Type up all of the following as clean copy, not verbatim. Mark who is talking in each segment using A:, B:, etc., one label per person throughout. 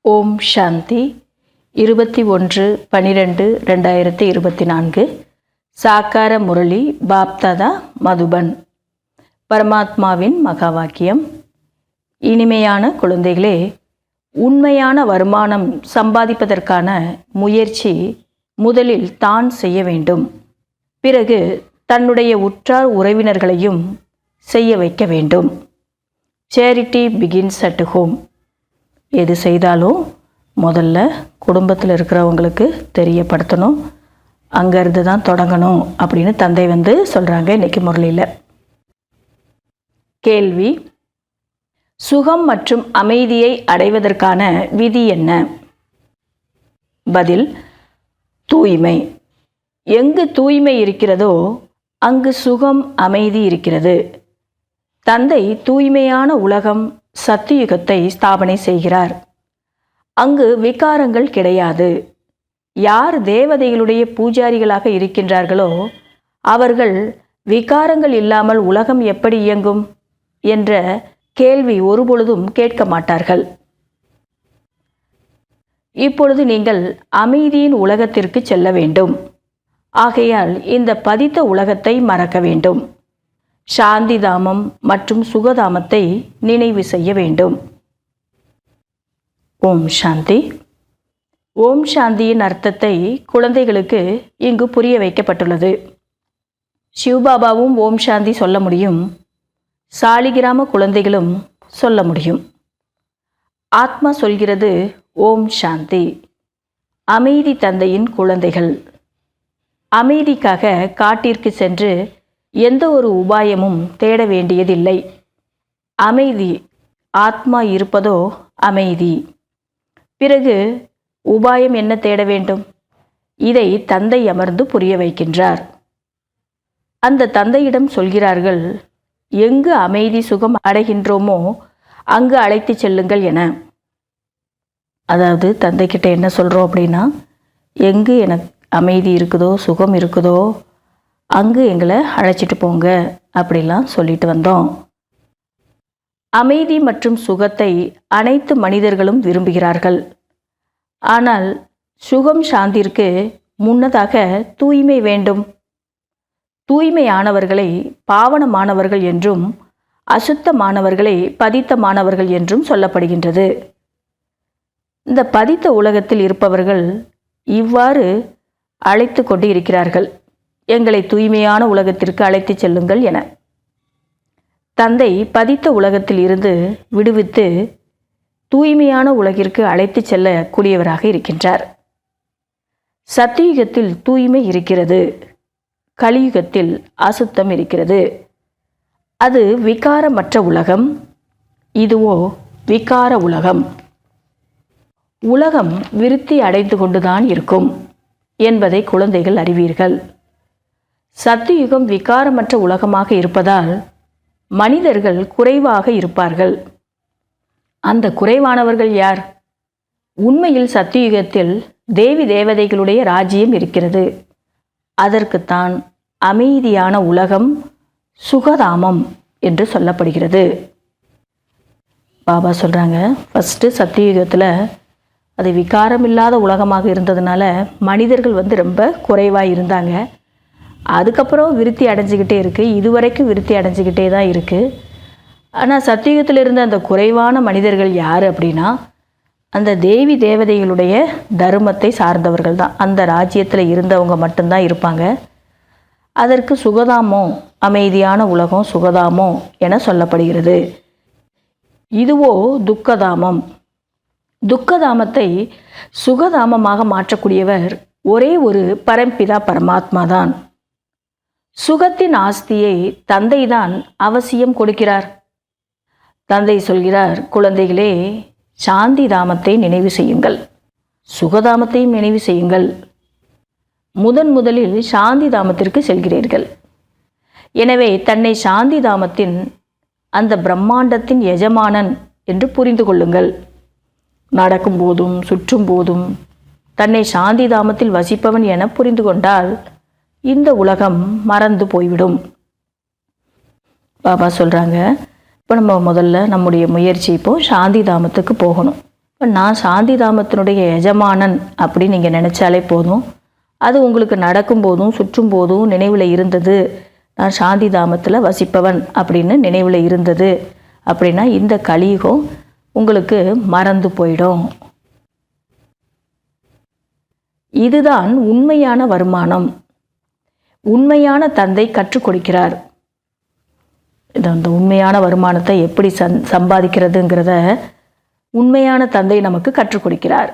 A: ஓம் சாந்தி 21/12/2024 சாக்கார முரளி பாப்தாதா மதுபன். பரமாத்மாவின் மகா வாக்கியம். இனிமையான குழந்தைகளே, உண்மையான வருமானம் சம்பாதிப்பதற்கான முயற்சி முதலில் தான் செய்ய வேண்டும். பிறகு தன்னுடைய உற்றார் உறவினர்களையும் செய்ய வைக்க வேண்டும். Charity begins at home. எது செய்தாலும் முதல்ல குடும்பத்தில் இருக்கிறவங்களுக்கு தெரியப்படுத்தணும், அங்கேருந்து தான் தொடங்கணும் அப்படின்னு தந்தை சொல்கிறாங்க இன்றைக்கி முரளியில். கேள்வி: சுகம் மற்றும் அமைதியை அடைவதற்கான விதி என்ன? பதில்: தூய்மை. எங்கு தூய்மை இருக்கிறதோ அங்கு சுகம், அமைதி இருக்கிறது. தந்தை தூய்மையான உலகம் சத்தியுகத்தை ஸ்தாபனை செய்கிறார். அங்கு விகாரங்கள் கிடையாது. யார் தேவதைகளுடைய பூஜாரிகளாக இருக்கின்றார்களோ அவர்கள் விகாரங்கள் இல்லாமல் உலகம் எப்படி இயங்கும் என்ற கேள்வி ஒருபொழுதும் கேட்க மாட்டார்கள். இப்பொழுது நீங்கள் அமைதியின் உலகத்திற்கு செல்ல வேண்டும். ஆகையால் இந்த பதித்த உலகத்தை மறக்க வேண்டும். சாந்தி தாமம் மற்றும் சுகதாமத்தை நினைவு செய்ய வேண்டும். ஓம் சாந்தி. ஓம் சாந்தியின் அர்த்தத்தை குழந்தைகளுக்கு இங்கு புரிய வைக்கப்பட்டுள்ளது. சிவபாபாவும் ஓம் சாந்தி சொல்ல முடியும், சாலிகிராம குழந்தைகளும் சொல்ல முடியும். ஆத்மா சொல்கிறது ஓம் சாந்தி. அமைதி தந்தையின் குழந்தைகள். அமைதிக்காக காட்டிற்கு சென்று எந்த ஒரு உபாயமும் தேட வேண்டியதில்லை. அமைதி, ஆத்மா இருப்பதோ அமைதி. பிறகு உபாயம் என்ன தேட வேண்டும்? இதை தந்தை அமர்ந்து புரிய வைக்கின்றார். அந்த தந்தையிடம் சொல்கிறார்கள், எங்கு அமைதி சுகம் அடைகின்றோமோ அங்கு அழைத்து செல்லுங்கள் என. அதாவது தந்தைக்கிட்ட என்ன சொல்கிறோம் அப்படின்னா, எங்கு எனக்கு அமைதி இருக்குதோ சுகம் இருக்குதோ அங்கு எங்களை அழைச்சிட்டு போங்க அப்படிலாம் சொல்லிட்டு வந்தோம். அமைதி மற்றும் சுகத்தை அனைத்து மனிதர்களும் விரும்புகிறார்கள். ஆனால் சுகம் சாந்திற்கு முன்னதாக தூய்மை வேண்டும். தூய்மையானவர்களை பாவனமானவர்கள் என்றும் அசுத்தமானவர்களை பதித்தமானவர்கள் என்றும் சொல்லப்படுகின்றது. இந்த பதித்த உலகத்தில் இருப்பவர்கள் இவ்வாறு அழைத்து கொண்டு இருக்கிறார்கள், எங்களை தூய்மையான உலகத்திற்கு அழைத்து செல்லுங்கள் என. தந்தை பதித்த உலகத்தில் இருந்து விடுவித்து தூய்மையான உலகிற்கு அழைத்து செல்லக்கூடியவராக இருக்கின்றார். சத்தியுகத்தில் தூய்மை இருக்கிறது, கலியுகத்தில் அசுத்தம் இருக்கிறது. அது விகாரமற்ற உலகம், இதுவோ விகார உலகம். உலகம் விருத்தி அடைந்து கொண்டுதான் இருக்கும் என்பதை குழந்தைகள் அறிவீர்கள். சத்தியுகம் விகாரமற்ற உலகமாக இருப்பதால் மனிதர்கள் குறைவாக இருப்பார்கள். அந்த குறைவானவர்கள் யார்? உண்மையில் சத்தியுகத்தில் தேவி தேவதைகளுடைய ராஜ்யம் இருக்கிறது. அதற்குத்தான் அமைதியான உலகம், சுகதாமம் என்று சொல்லப்படுகிறது. பாபா சொல்கிறாங்க, ஃபஸ்ட்டு சத்தியுகத்தில் அது விகாரம் இல்லாத உலகமாக இருந்ததுனால மனிதர்கள் ரொம்ப குறைவாக இருந்தாங்க. அதுக்கப்புறம் விருத்தி அடைஞ்சிக்கிட்டே இருக்குது, இதுவரைக்கும் விருத்தி அடைஞ்சிக்கிட்டே தான் இருக்குது. ஆனால் சத்தியுகத்தில் இருந்த அந்த குறைவான மனிதர்கள் யார் அப்படின்னா, அந்த தேவி தேவதைகளுடைய தர்மத்தை சார்ந்தவர்கள் தான். அந்த ராஜ்யத்தில் இருந்தவங்க மட்டும்தான் இருப்பாங்க. அதற்கு சுகதாமோ, அமைதியான உலகம் சுகதாமோ என சொல்லப்படுகிறது. இதுவோ துக்கதாமம். துக்கதாமத்தை சுகதாமமாக மாற்றக்கூடியவர் ஒரே ஒரு பரம்பிதா பரமாத்மா தான். சுகத்தின் ஆஸ்தியை தந்தைதான் அவசியம் கொடுக்கிறார். தந்தை சொல்கிறார், குழந்தைகளே, சாந்தி தாமத்தை நினைவு செய்யுங்கள், சுகதாமத்தையும் நினைவு செய்யுங்கள். முதலில் சாந்தி தாமத்திற்கு செல்கிறீர்கள். எனவே தன்னை சாந்தி தாமத்தின் அந்த பிரம்மாண்டத்தின் எஜமானன் என்று புரிந்து கொள்ளுங்கள். நடக்கும் போதும் சுற்றும் போதும் தன்னை சாந்தி தாமத்தில் வசிப்பவன் என புரிந்து கொண்டால் இந்த உலகம் மறந்து போய்விடும். பாபா சொல்கிறாங்க, இப்போ நம்ம முதல்ல நம்முடைய முயற்சி சாந்தி தாமத்துக்கு போகணும். நான் சாந்தி தாமத்தினுடைய எஜமானன் அப்படின்னு நீங்கள் நினச்சாலே போதும். அது உங்களுக்கு நடக்கும்போதும் சுற்றும் போதும் நினைவில் இருந்தது. நான் சாந்தி தாமத்தில் வசிப்பவன் அப்படின்னு நினைவில் இருந்தது அப்படின்னா இந்த கலியுகம் உங்களுக்கு மறந்து போயிடும். இதுதான் உண்மையான வருமானம். உண்மையான தந்தை கற்றுக் கொடுக்கிறார். அந்த உண்மையான வருமானத்தை எப்படி சம்பாதிக்கிறதுங்கிறத உண்மையான தந்தை நமக்கு கற்றுக் கொடுக்கிறார்.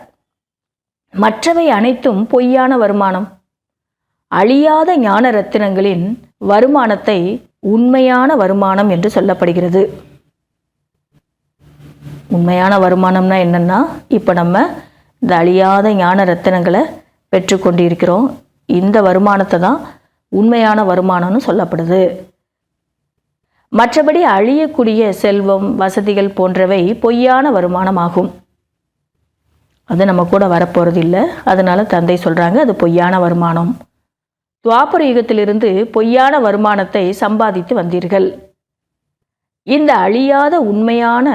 A: மற்றவை அனைத்தும் பொய்யான வருமானம். அழியாத ஞான ரத்தினங்களின் வருமானத்தை உண்மையான வருமானம் என்று சொல்லப்படுகிறது. உண்மையான வருமானம்னா என்னன்னா, இப்போ நம்ம இந்த அழியாத ஞான ரத்தினங்களை பெற்றுக்கொண்டு இருக்கிறோம். இந்த வருமானத்தை தான் உண்மையான வருமானம்னு சொல்லப்படுது. மற்றபடி அழியக்கூடிய செல்வம், வசதிகள் போன்றவை பொய்யான வருமானம் ஆகும். அது நம்ம கூட வரப்போகிறது இல்லை. அதனால தந்தை சொல்கிறாங்க அது பொய்யான வருமானம். துவாபர யுகத்திலிருந்து பொய்யான வருமானத்தை சம்பாதித்து வந்தீர்கள். இந்த அழியாத உண்மையான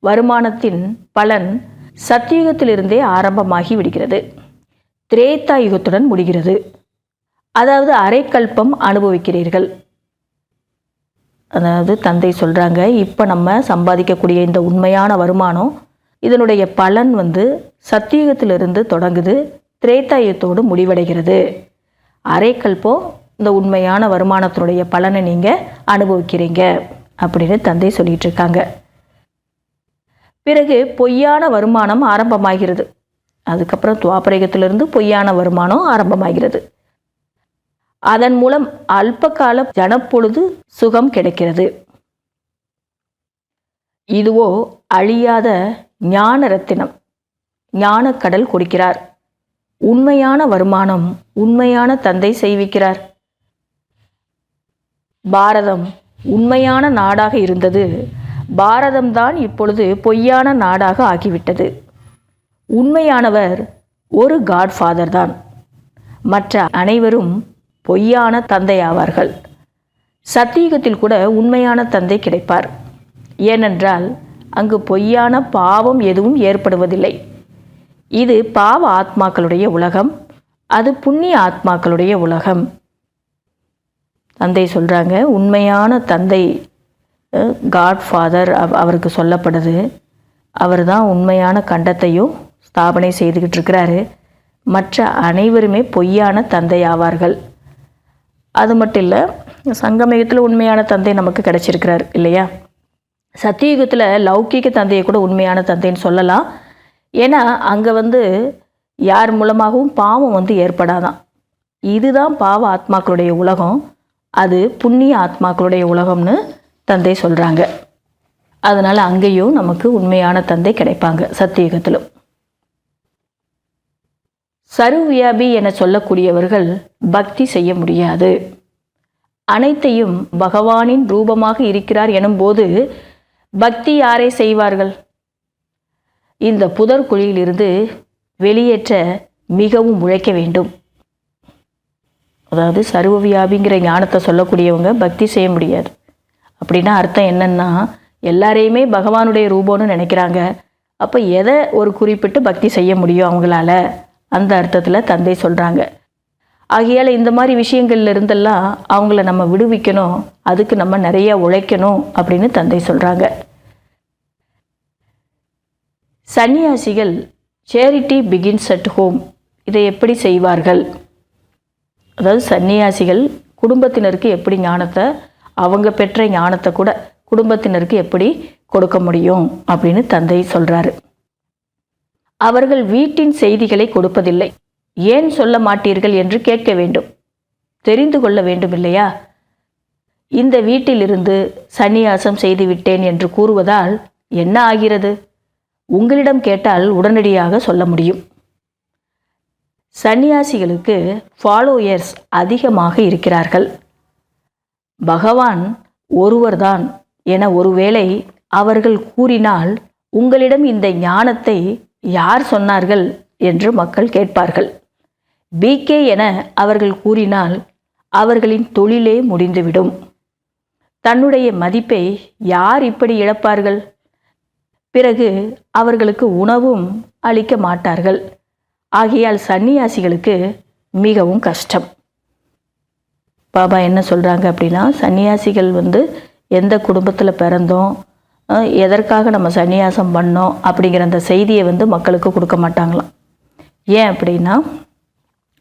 A: வருமானத்தின் பலன் சத்தியுகத்திலிருந்தே ஆரம்பமாகி விடுகிறது. திரேதா யுகத்துடன் முடிகிறது. அதாவது அரைக்கல்பம் அனுபவிக்கிறீர்கள். அதாவது தந்தை சொல்கிறாங்க, இப்போ நம்ம சம்பாதிக்கக்கூடிய இந்த உண்மையான வருமானம் இதனுடைய பலன் சத்தியுகத்திலிருந்து தொடங்குது, திரேதாயுகத்தோடு முடிவடைகிறது. அரைக்கல்பம் இந்த உண்மையான வருமானத்தினுடைய பலனை நீங்கள் அனுபவிக்கிறீங்க அப்படின்னு தந்தை சொல்லிட்டு இருக்காங்க. பிறகு பொய்யான வருமானம் ஆரம்பமாகிறது. அதுக்கப்புறம் துவாபரயுகத்திலிருந்து பொய்யான வருமானம் ஆரம்பமாகிறது. அதன் மூலம் அல்பகால ஜனப்பொழுது சுகம் கிடைக்கிறது. இதுவோ அழியாத ஞான ரத்தினம், ஞானக்கடல் கொடுக்கிறார். உண்மையான வருமானம் உண்மையான தந்தை செய்விக்கிறார். பாரதம் உண்மையான நாடாக இருந்தது. பாரதம்தான் இப்பொழுது பொய்யான நாடாக ஆகிவிட்டது. உண்மையானவர் ஒரு காட்ஃபாதர் தான். மற்ற அனைவரும் பொய்யான தந்தை ஆவார்கள். சத்தியுகத்தில் கூட உண்மையான தந்தை கிடைப்பார். ஏனென்றால் அங்கு பொய்யான பாவம் எதுவும் ஏற்படுவதில்லை. இது பாவ ஆத்மாக்களுடைய உலகம், அது புண்ணிய ஆத்மாக்களுடைய உலகம். தந்தை சொல்கிறாங்க, உண்மையான தந்தை காட்ஃபாதர் அவருக்கு சொல்லப்படுது. அவர் தான் உண்மையான கண்டத்தையும் ஸ்தாபனை செய்துக்கிட்டு இருக்கிறாரு. மற்ற அனைவருமே பொய்யான தந்தை ஆவார்கள். அது மட்டும் இல்லை, சங்கமயுகத்தில் உண்மையான தந்தை நமக்கு கிடைச்சிருக்கிறார் இல்லையா. சத்தியுகத்தில் லௌகீக தந்தையை கூட உண்மையான தந்தைன்னு சொல்லலாம். ஏன்னா அங்கே யார் மூலமாகவும் பாவம் ஏற்படாதான். இதுதான் பாவ ஆத்மாக்களுடைய உலகம், அது புண்ணிய ஆத்மாக்களுடைய உலகம்னு தந்தை சொல்கிறாங்க. அதனால் அங்கேயும் நமக்கு உண்மையான தந்தை கிடைப்பாங்க சத்தியுகத்திலும். சர்வவியாபி என சொல்லக்கூடியவர்கள் பக்தி செய்ய முடியாது. அனைத்தையும் பகவானின் ரூபமாக இருக்கிறார் எனும்போது பக்தி யாரை செய்வார்கள்? இந்த புதற்குழியிலிருந்து வெளியேற்ற மிகவும் உழைக்க வேண்டும். அதாவது சர்வவியாபிங்கிற ஞானத்தை சொல்லக்கூடியவங்க பக்தி செய்ய முடியாது. அப்படின்னா அர்த்தம் என்னன்னா, எல்லாரையுமே பகவானுடைய ரூபம்னு நினைக்கிறாங்க. அப்போ எதை ஒரு குறிப்பிட்டு பக்தி செய்ய முடியும் அவங்களால? அந்த அர்த்தத்தில் தந்தை சொல்கிறாங்க. ஆகையால் இந்த மாதிரி விஷயங்கள்ல இருந்தெல்லாம் அவங்கள நம்ம விடுவிக்கணும், அதுக்கு நம்ம நிறைய உழைக்கணும் அப்படின்னு தந்தை சொல்கிறாங்க. சன்னியாசிகள் சேரிட்டி பிகின்ஸ் அட் ஹோம், இதை எப்படி செய்வார்கள்? அதாவது சன்னியாசிகள் குடும்பத்தினருக்கு எப்படி ஞானத்தை, அவங்க பெற்ற ஞானத்தை கூட குடும்பத்தினருக்கு எப்படி கொடுக்க முடியும் அப்படின்னு தந்தை சொல்கிறாரு. அவர்கள் வீட்டின் செய்திகளை கொடுப்பதில்லை. ஏன் சொல்ல மாட்டீர்கள் என்று கேட்க வேண்டும், தெரிந்து கொள்ள வேண்டும் இல்லையா? இந்த வீட்டிலிருந்து சந்நியாசம் செய்துவிட்டேன் என்று கூறுவதால் என்ன ஆகிறது? உங்களிடம் கேட்டால் உடனடியாக சொல்ல முடியும். சந்நியாசிகளுக்கு ஃபாலோயர்ஸ் அதிகமாக இருக்கிறார்கள். பகவான் ஒருவர்தான் என ஒருவேளை அவர்கள் கூறினால், உங்களிடம் இந்த ஞானத்தை யார் சொன்னார்கள் என்று மக்கள் கேட்பார்கள். பிகே என அவர்கள் கூறினால் அவர்களின் தொழிலே முடிந்துவிடும். தன்னுடைய மதிப்பை யார் இப்படி இழப்பார்கள்? பிறகு அவர்களுக்கு உணவும் அளிக்க மாட்டார்கள். ஆகையால் சன்னியாசிகளுக்கு மிகவும் கஷ்டம். பாபா என்ன சொல்கிறாங்க அப்படின்னா, சன்னியாசிகள் எந்த குடும்பத்தில் பிறந்தோம், எதற்காக நம்ம சன்னியாசம் பண்ணோம் அப்படிங்கிற அந்த செய்தியை மக்களுக்கு கொடுக்க மாட்டாங்களாம். ஏன் அப்படின்னா,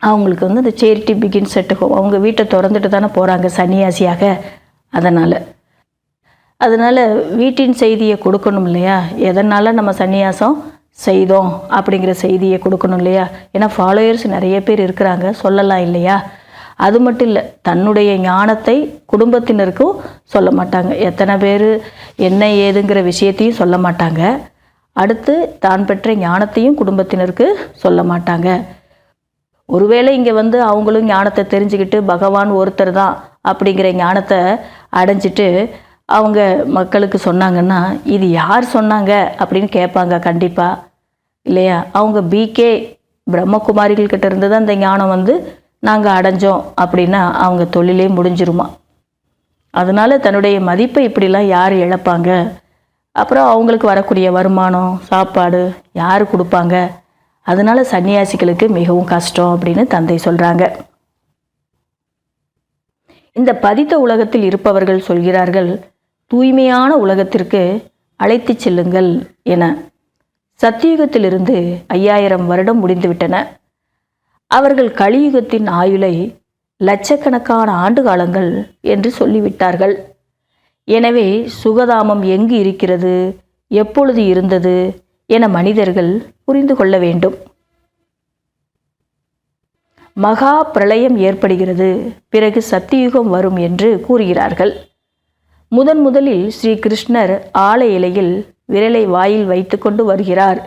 A: அவங்களுக்கு அந்த சேரிட்டி பிகின்ஸ் அட் ஹோம், அவங்க வீட்டை திறந்துட்டு தானே போகிறாங்க சன்னியாசியாக. அதனால் வீட்டின் செய்தியை கொடுக்கணும் இல்லையா, எதனால் நம்ம சன்னியாசம் செய்தோம் அப்படிங்கிற செய்தியை கொடுக்கணும் இல்லையா. ஏன்னா ஃபாலோயர்ஸ் நிறைய பேர் இருக்கிறாங்க, சொல்லலாம் இல்லையா. அது மட்டும் இல்லை, தன்னுடைய ஞானத்தை குடும்பத்தினருக்கும் சொல்ல மாட்டாங்க. எத்தனை பேர் என்ன ஏதுங்கிற விஷயத்தையும் சொல்ல மாட்டாங்க. அடுத்து தான் பெற்ற ஞானத்தையும் குடும்பத்தினருக்கு சொல்ல மாட்டாங்க. ஒருவேளை இங்கே அவங்களும் ஞானத்தை தெரிஞ்சுக்கிட்டு பகவான் ஒருத்தர் தான் அப்படிங்கிற ஞானத்தை அடைஞ்சிட்டு அவங்க மக்களுக்கு சொன்னாங்கன்னா, இது யார் சொன்னாங்க அப்படின்னு கேட்பாங்க கண்டிப்பாக இல்லையா. அவங்க பிகே பிரம்மகுமாரிகள்கிட்ட இருந்து தான் இந்த ஞானம் நாங்கள் அடைஞ்சோம் அப்படின்னா அவங்க தொழிலே முடிஞ்சிருமா. அதனால் தன்னுடைய மதிப்பை இப்படிலாம் யார் இழப்பாங்க? அப்புறம் அவங்களுக்கு வரக்கூடிய வருமானம், சாப்பாடு யார் கொடுப்பாங்க? அதனால் சன்னியாசிகளுக்கு மிகவும் கஷ்டம் அப்படின்னு தந்தை சொல்கிறாங்க. இந்த பதித்த உலகத்தில் இருப்பவர்கள் சொல்கிறார்கள், தூய்மையான உலகத்திற்கு அழைத்து செல்லுங்கள் என. சத்தியுகத்திலிருந்து 5000 வருடம் முடிந்துவிட்டன. அவர்கள் கலியுகத்தின் ஆயுளை லட்சக்கணக்கான ஆண்டு காலங்கள் என்று சொல்லிவிட்டார்கள். எனவே சுகதாமம் எங்கு இருக்கிறது, எப்பொழுது இருந்தது என மனிதர்கள் புரிந்து கொள்ள வேண்டும். மகா பிரளயம் ஏற்படுகிறது, பிறகு சத்தியுகம் வரும் என்று கூறுகிறார்கள். முதலில் ஸ்ரீ கிருஷ்ணர் ஆலை இலையில் விரலை வாயில் வைத்து கொண்டு வருகிறார்.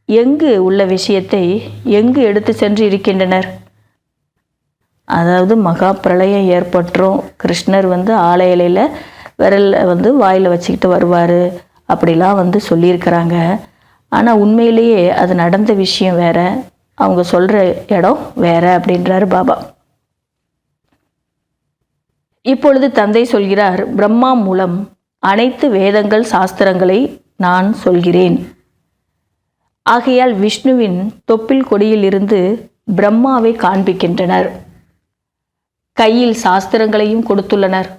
A: எங்கு உள்ள விஷயத்தை எங்கு எடுத்து சென்று இருக்கின்றனர்? அதாவது மகா பிரளயம் ஏற்பட்டுரும், கிருஷ்ணர் ஆலை இலையில் விரலில் வாயில் வச்சுக்கிட்டு வருவார் அப்படிலாம் சொல்லியிருக்கிறாங்க. ஆனால் உண்மையிலேயே அது நடந்த விஷயம் வேற, அவங்க சொல்கிற இடம் வேற அப்படின்றாரு பாபா. இப்பொழுது தந்தை சொல்கிறார், பிரம்மா மூலம் அனைத்து வேதங்கள் சாஸ்திரங்களை நான் சொல்கிறேன். ஆகையால் விஷ்ணுவின் தொப்பில் கொடியில் இருந்து பிரம்மாவை காண்பிக்கின்றனர். கையில் சாஸ்திரங்களையும் கொடுத்துள்ளனர்.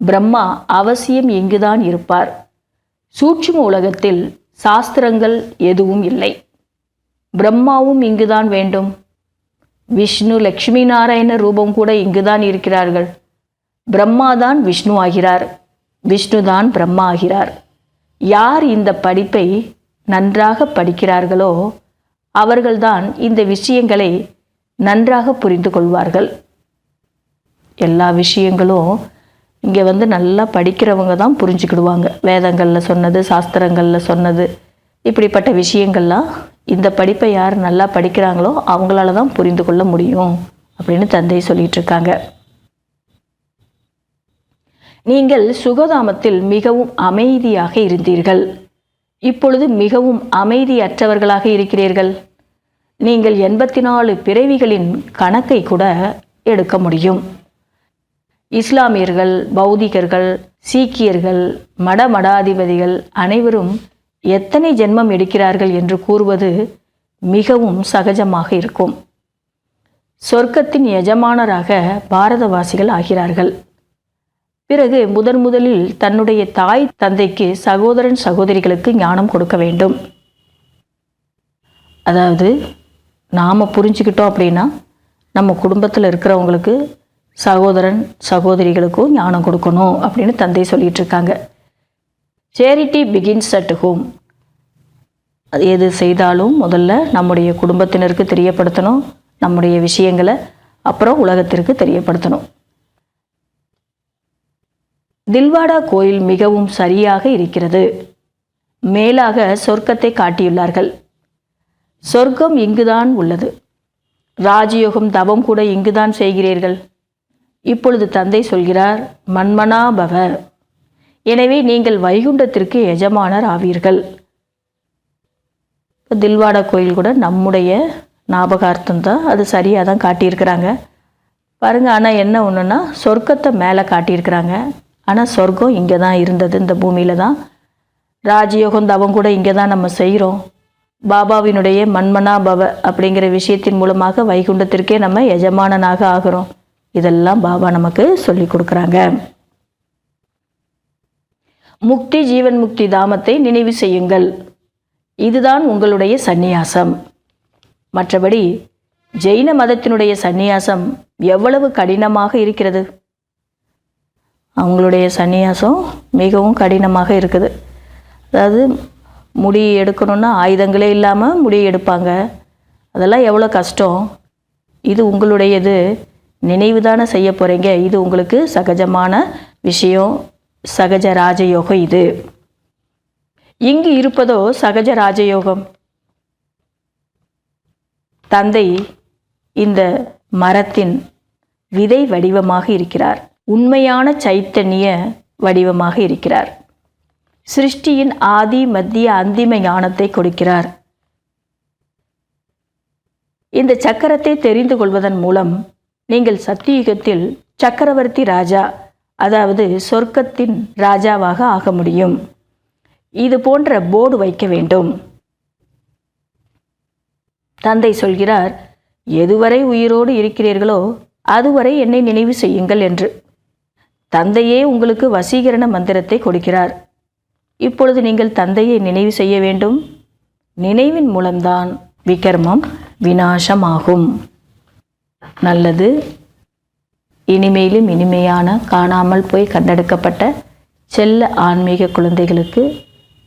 A: பிரம்மா அவசியம் இங்குதான் இருப்பார். சூட்சும உலகத்தில் சாஸ்திரங்கள் எதுவும் இல்லை. பிரம்மாவும் இங்குதான் வேண்டும். விஷ்ணு லட்சுமி நாராயண ரூபம் கூட இங்குதான் இருக்கிறார்கள். பிரம்மாதான் விஷ்ணு ஆகிறார், விஷ்ணுதான் பிரம்மா ஆகிறார். யார் இந்த படிப்பை நன்றாக படிக்கிறார்களோ அவர்கள்தான் இந்த விஷயங்களை நன்றாக புரிந்து கொள்வார்கள். எல்லா விஷயங்களும் இங்கே நல்லா படிக்கிறவங்க தான் புரிஞ்சுக்கிடுவாங்க. வேதங்களில் சொன்னது, சாஸ்திரங்களில் சொன்னது, இப்படிப்பட்ட விஷயங்கள்லாம் இந்த படிப்பை யார் நல்லா படிக்கிறாங்களோ அவங்களால தான் புரிந்து கொள்ள முடியும் அப்படின்னு தந்தை சொல்லிட்டு இருக்காங்க. நீங்கள் சுகதாமத்தில் மிகவும் அமைதியாக இருந்தீர்கள். இப்பொழுது மிகவும் அமைதியற்றவர்களாக இருக்கிறீர்கள். நீங்கள் 84 பிறவிகளின் கணக்கை கூட எடுக்க முடியும். இஸ்லாமியர்கள், பௌதிகர்கள், சீக்கியர்கள், மடாதிபதிகள் அனைவரும் எத்தனை ஜென்மம் எடுக்கிறார்கள் என்று கூறுவது மிகவும் சகஜமாக இருக்கும். சொர்க்கத்தின் எஜமானராக பாரதவாசிகள் ஆகிறார்கள். பிறகு முதலில் தன்னுடைய தாய் தந்தைக்கு, சகோதரன் சகோதரிகளுக்கு ஞானம் கொடுக்க வேண்டும். அதாவது நாம் புரிஞ்சுக்கிட்டோம் அப்படின்னா நம்ம குடும்பத்தில் இருக்கிறவங்களுக்கு, சகோதரன் சகோதரிகளுக்கும் ஞானம் கொடுக்கணும் அப்படின்னு தந்தை சொல்லிட்டு இருக்காங்க. Charity begins at home. அது எது செய்தாலும் முதல்ல நம்முடைய குடும்பத்தினருக்கு தெரியப்படுத்தணும், நம்முடைய விஷயங்களை அப்புறம் உலகத்திற்கு தெரியப்படுத்தணும். தில்வாடா கோயில் மிகவும் சரியாக இருக்கிறது. மேலாக சொர்க்கத்தை காட்டியுள்ளார்கள். சொர்க்கம் இங்குதான் உள்ளது. ராஜயோகம், தவம் கூட இங்குதான் செய்கிறீர்கள். இப்பொழுது தந்தை சொல்கிறார், மன்மனா பவ. எனவே நீங்கள் வைகுண்டத்திற்கு எஜமானர் ஆவீர்கள். தில்வாடா கோயில் கூட நம்முடைய ஞாபகார்த்தம் தான், அது சரியாக தான் காட்டியிருக்கிறாங்க பாருங்கள். ஆனால் என்ன ஒன்றுன்னா, சொர்க்கத்தை மேலே காட்டியிருக்கிறாங்க. ஆனால் சொர்க்கம் இங்கே தான் இருந்தது, இந்த பூமியில் தான். ராஜயோகம் தவம் கூட இங்கே தான் நம்ம செய்கிறோம். பாபாவினுடைய மன்மனா பவ அப்படிங்கிற விஷயத்தின் மூலமாக வைகுண்டத்திற்கே நம்ம எஜமானனாக ஆகிறோம். இதெல்லாம் பாபா நமக்கு சொல்லி கொடுக்குறாங்க. முக்தி ஜீவன் முக்தி தாமத்தை நினைவு செய்யுங்கள். இதுதான் உங்களுடைய சந்நியாசம். மற்றபடி ஜெயின மதத்தினுடைய சந்நியாசம் எவ்வளவு கடினமாக இருக்கிறது. அவங்களுடைய சந்நியாசம் மிகவும் கடினமாக இருக்குது. அதாவது முடி எடுக்கணுன்னா ஆயுதங்களே இல்லாமல் முடி எடுப்பாங்க. அதெல்லாம் எவ்வளோ கஷ்டம். இது உங்களுடையது, நினைவு தானே செய்ய போகிறீங்க. இது உங்களுக்கு சகஜமான விஷயம், சகஜ ராஜயோகம். இது இங்கு இருப்பதோ சகஜ ராஜயோகம். தந்தை இந்த மரத்தின் விதை வடிவமாக இருக்கிறார். உண்மையான சைத்தன்ய வடிவமாக இருக்கிறார். சிருஷ்டியின் ஆதி மத்திய அந்திம ஞானத்தை கொடுக்கிறார். இந்த சக்கரத்தை தெரிந்து கொள்வதன் மூலம் நீங்கள் சத்தியுகத்தில் சக்கரவர்த்தி ராஜா, அதாவது சொர்க்கத்தின் ராஜாவாக ஆக முடியும். இது போன்ற போர்டு வைக்க வேண்டும். தந்தை சொல்கிறார், எதுவரை உயிரோடு இருக்கிறீர்களோ அதுவரை என்னை நினைவு செய்யுங்கள் என்று. தந்தையே உங்களுக்கு வசீகரண மந்திரத்தை கொடுக்கிறார். இப்பொழுது நீங்கள் தந்தையை நினைவு செய்ய வேண்டும். நினைவின் மூலம்தான் விகர்மம் விநாசமாகும். நல்லது. இனிமேலும் இனிமையான காணாமல் போய் கண்டெடுக்கப்பட்ட செல்ல ஆன்மீக குழந்தைகளுக்கு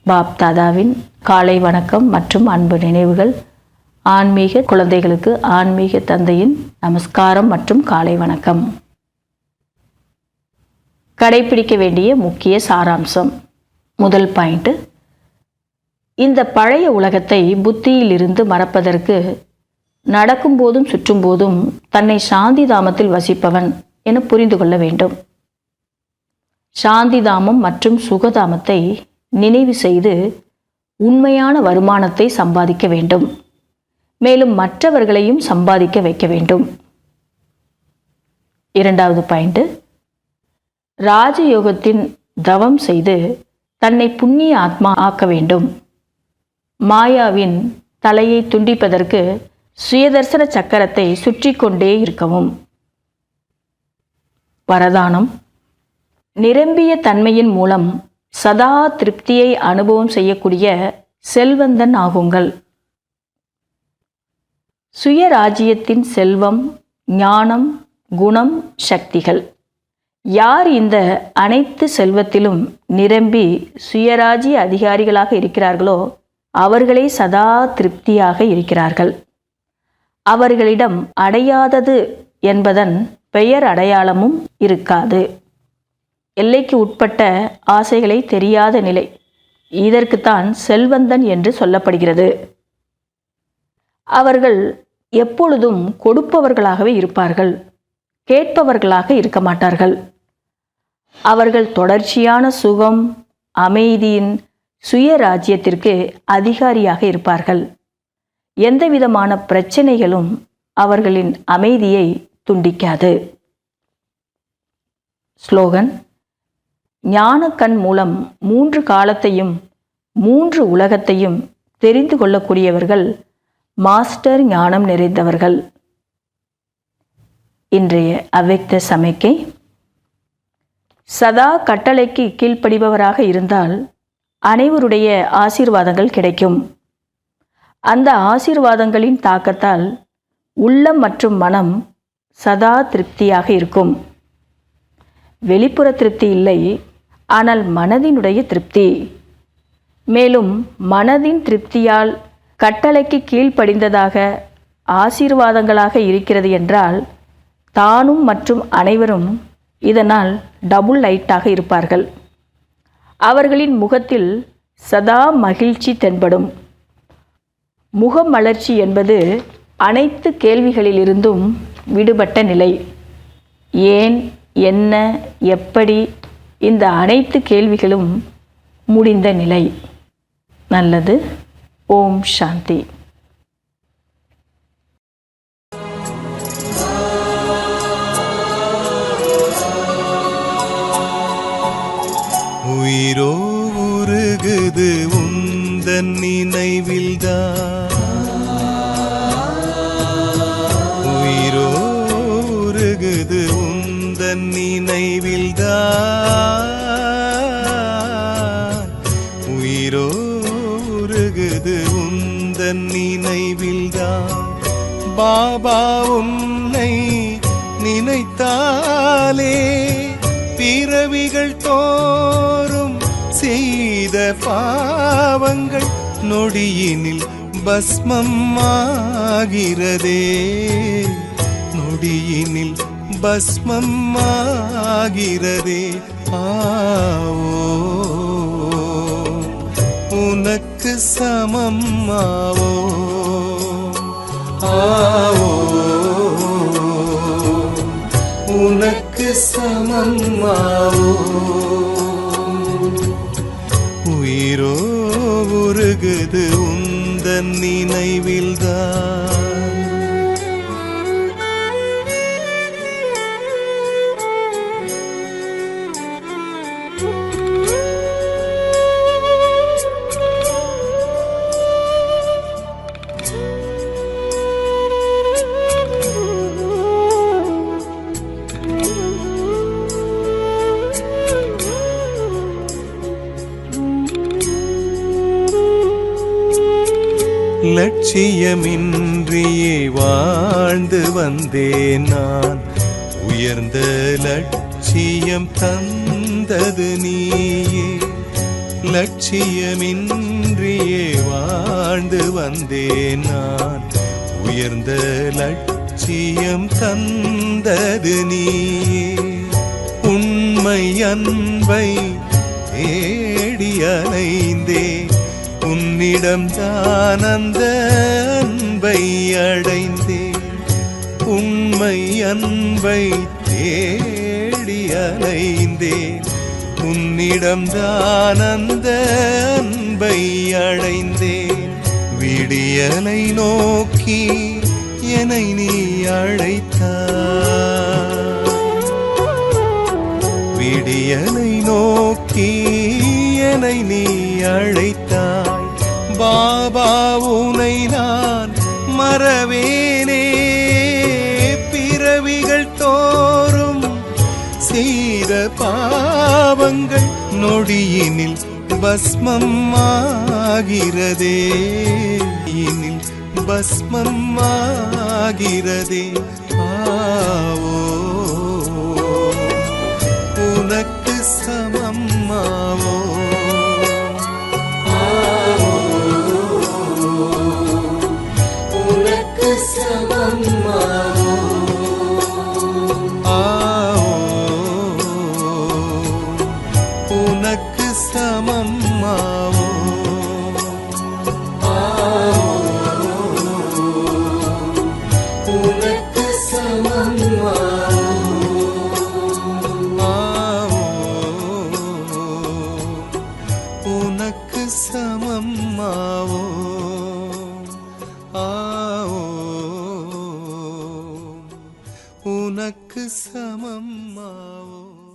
A: பாப் தாதாவின் காலை வணக்கம் மற்றும் அன்பு நினைவுகள். ஆன்மீக குழந்தைகளுக்கு ஆன்மீக தந்தையின் நமஸ்காரம் மற்றும் காலை வணக்கம். கடைபிடிக்க வேண்டிய முக்கிய சாராம்சம். முதல் பாயிண்ட், இந்த பழைய உலகத்தை புத்தியிலிருந்து மறப்பதற்கு நடக்கும்போதும் சுற்றும்போதும் தன்னை சாந்தி தாமத்தில் வசிப்பவன் என புரிந்து கொள்ள வேண்டும். சாந்தி தாமம் மற்றும் சுகதாமத்தை நினைவு செய்து உண்மையான வருமானத்தை சம்பாதிக்க வேண்டும். மேலும் மற்றவர்களையும் சம்பாதிக்க வைக்க வேண்டும். இரண்டாவது பாயிண்ட், ராஜயோகத்தின் தவம் செய்து தன்னை புண்ணிய ஆத்மா ஆக்க வேண்டும். மாயாவின் தலையை துண்டிப்பதற்கு சுயதர்சன சக்கரத்தை சுற்றி கொண்டே இருக்கவும். வரதானம், நிரம்பிய தன்மையின் மூலம் சதா திருப்தியை அனுபவம் செய்யக்கூடிய செல்வந்தன் ஆகுங்கள். சுயராஜ்யத்தின் செல்வம், ஞானம், குணம், சக்திகள். யார் இந்த அனைத்து செல்வத்திலும் நிரம்பி சுயராஜ்ய அதிகாரிகளாக இருக்கிறார்களோ அவர்களே சதா திருப்தியாக இருக்கிறார்கள். அவர்களிடம் அடையாதது என்பதன் பெயர் அடையாளமும் இருக்காது. எல்லைக்கு உட்பட்ட ஆசைகளை தெரியாத நிலை. இதற்குத்தான் செல்வந்தன் என்று சொல்லப்படுகிறது. அவர்கள் எப்பொழுதும் கொடுப்பவர்களாகவே இருப்பார்கள், கேட்பவர்களாக இருக்க மாட்டார்கள். அவர்கள் தொடர்ச்சியான சுகம், அமைதியின் சுயராஜ்யத்திற்கு அதிகாரியாக இருப்பார்கள். எந்தவிதமான பிரச்சனைகளும் அவர்களின் அமைதியை துண்டிக்காது. ஸ்லோகன், ஞானக்கண் மூலம் 3 காலத்தையும் 3 உலகத்தையும் தெரிந்து கொள்ளக்கூடியவர்கள் மாஸ்டர் ஞானம் நிறைந்தவர்கள். இன்றைய அவ்வக்த சமிக்கை, சதா கட்டளைக்கு கீழ்ப்படிபவராக இருந்தால் அனைவருடைய ஆசீர்வாதங்கள் கிடைக்கும். அந்த ஆசீர்வாதங்களின் தாக்கத்தால் உள்ளம் மற்றும் மனம் சதா திருப்தியாக இருக்கும். வெளிப்புற திருப்தி இல்லை, ஆனால் மனதினுடைய திருப்தி. மேலும் மனதின் திருப்தியால் கட்டளைக்கு கீழ்ப்படிந்ததாக ஆசீர்வாதங்களாக இருக்கிறது என்றால் தானும் மற்றும் அனைவரும் இதனால் டபுள் லைட்டாக இருப்பார்கள். அவர்களின் முகத்தில் சதா மகிழ்ச்சி தென்படும். முகமலர்ச்சி என்பது அனைத்து கேள்விகளிலிருந்தும் விடுபட்ட நிலை. ஏன், என்ன, எப்படி, இந்த அனைத்து கேள்விகளும் முடிந்த நிலை. நல்லது. ஓம் சாந்தி.
B: உயிரோ உருகுது உந்தன் நினைவில்தான் உயிரோ உருகுது உந்தன் நினைவில்தான் உயிரோ உருகுது உந்தன் நினைவில்தான் பாபா உன்னை நினைத்தாலே பிறவிகள் தோறும் செய்த பாவங்கள் நொடியினில் பஸ்மம் ஆகிறதே நொடியினில் பஸ்மம் ஆகிறதே ஆவோ உனக்கு சமம் ஆவோ ஆவோ உனக்கு சமம் ஆவோ உயிரோ உருகுது உந்தன் நினைவில்தான் லட்சியமின்றியே வாழ்ந்து வந்தேன் நான் உயர்ந்த லட்சியம் தந்தது நீயே லட்சியமின்றியே வாழ்ந்து வந்தேன் நான் உயர்ந்த லட்சியம் தந்தது நீயே உண்மை அன்பை தேடி அலைந்தேன் உன்னிடம் தான் அந்த அன்பை அடைந்தேன் உண்மை அன்பை தேடி அலைந்தேன் உன்னிடம் தான் அந்த அன்பை அடைந்தேன் விடியலை நோக்கி என்னை நீ அழைத்தாய் விடியலை நோக்கி என்னை நீ அழைத்தாய் பாபா உனை நான் மறவேனே பிறவிகள் தோறும் செய்த பாவங்கள் நொடியினில் பஸ்மம் ஆகிறதே இனில் பஸ்மம் ஆகிறதே ஆவோ உனக்கு சமம் ஆவோ உனக்கு சமம் ஆவோ உனக்கு சமம் ஆவோ உனக்கு சமம் உனக்கு சமம் ஆவோ உனக்கு சமம் ஆவோ